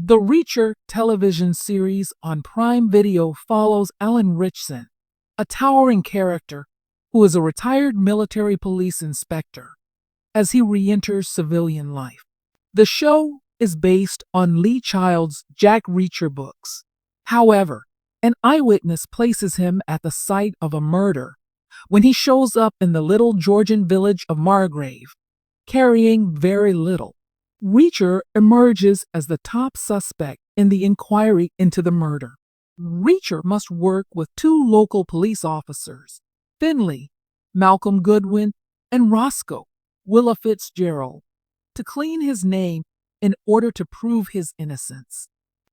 The Reacher television series on Prime Video follows Alan Ritchson, a towering character who is a retired military police inspector, as he re-enters civilian life. The show is based on Lee Child's Jack Reacher books. However, an eyewitness places him at the site of a murder when he shows up in the little Georgian village of Margrave, carrying very little. Reacher emerges as the top suspect in the inquiry into the murder. Reacher must work with two local police officers, Finley, Malcolm Goodwin, and Roscoe, Willa Fitzgerald, to clean his name in order to prove his innocence.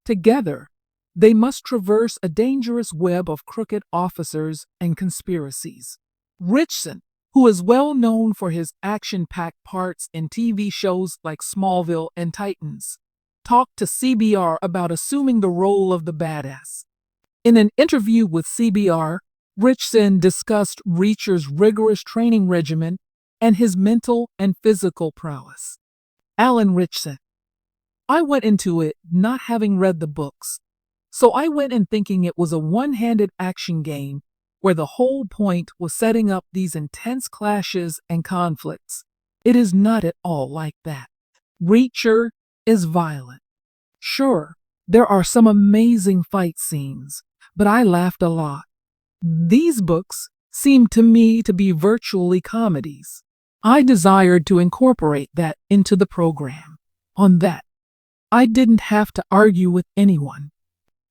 Together, they must traverse a dangerous web of crooked officers and conspiracies. Ritchson, who is well known for his action-packed parts in TV shows like Smallville and Titans, talked to CBR about assuming the role of the badass. In an interview with CBR, Ritchson discussed Reacher's rigorous training regimen and his mental and physical prowess. Alan Ritchson: I went into it not having read the books, so I went in thinking it was a one-handed action game where the whole point was setting up these intense clashes and conflicts. It is not at all like that. Reacher is violent. Sure, there are some amazing fight scenes, but I laughed a lot. These books seemed to me to be virtually comedies. I desired to incorporate that into the program. On that, I didn't have to argue with anyone.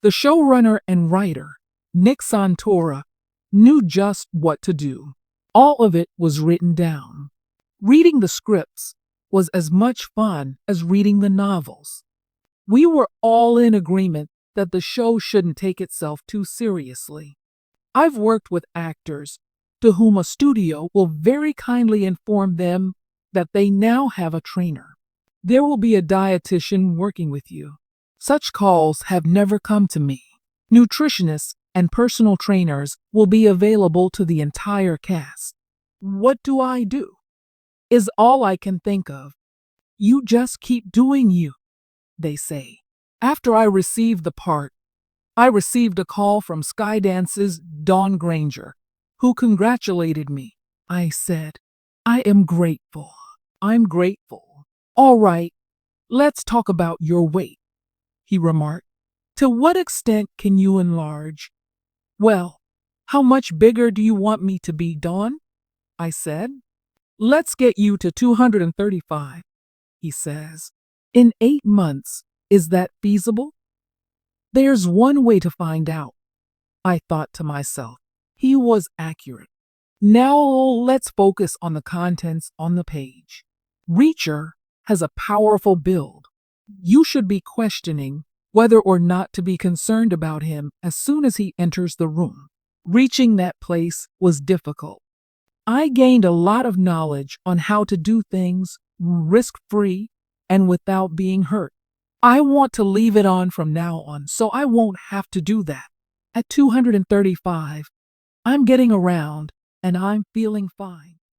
The showrunner and writer, Nick Santora, knew just what to do. All of it was written down. Reading the scripts was as much fun as reading the novels. We were all in agreement that the show shouldn't take itself too seriously. I've worked with actors to whom a studio will very kindly inform them that they now have a trainer. There will be a dietitian working with you. Such calls have never come to me. Nutritionists and personal trainers will be available to the entire cast. What do I do? Is all I can think of. You just keep doing you, they say. After I received the part, I received a call from Skydance's Dawn Granger, who congratulated me. I said, I am grateful. I'm grateful. All right, let's talk about your weight, he remarked. To what extent can you enlarge? Well, how much bigger do you want me to be, Dawn? I said. Let's get you to 235, he says. In 8 months, is that feasible? There's one way to find out, I thought to myself. He was accurate. Now let's focus on the contents on the page. Reacher has a powerful build. You should be questioning whether or not to be concerned about him as soon as he enters the room. Reaching that place was difficult. I gained a lot of knowledge on how to do things risk-free and without being hurt. I want to leave it on from now on so I won't have to do that. At 235, I'm getting around and I'm feeling fine.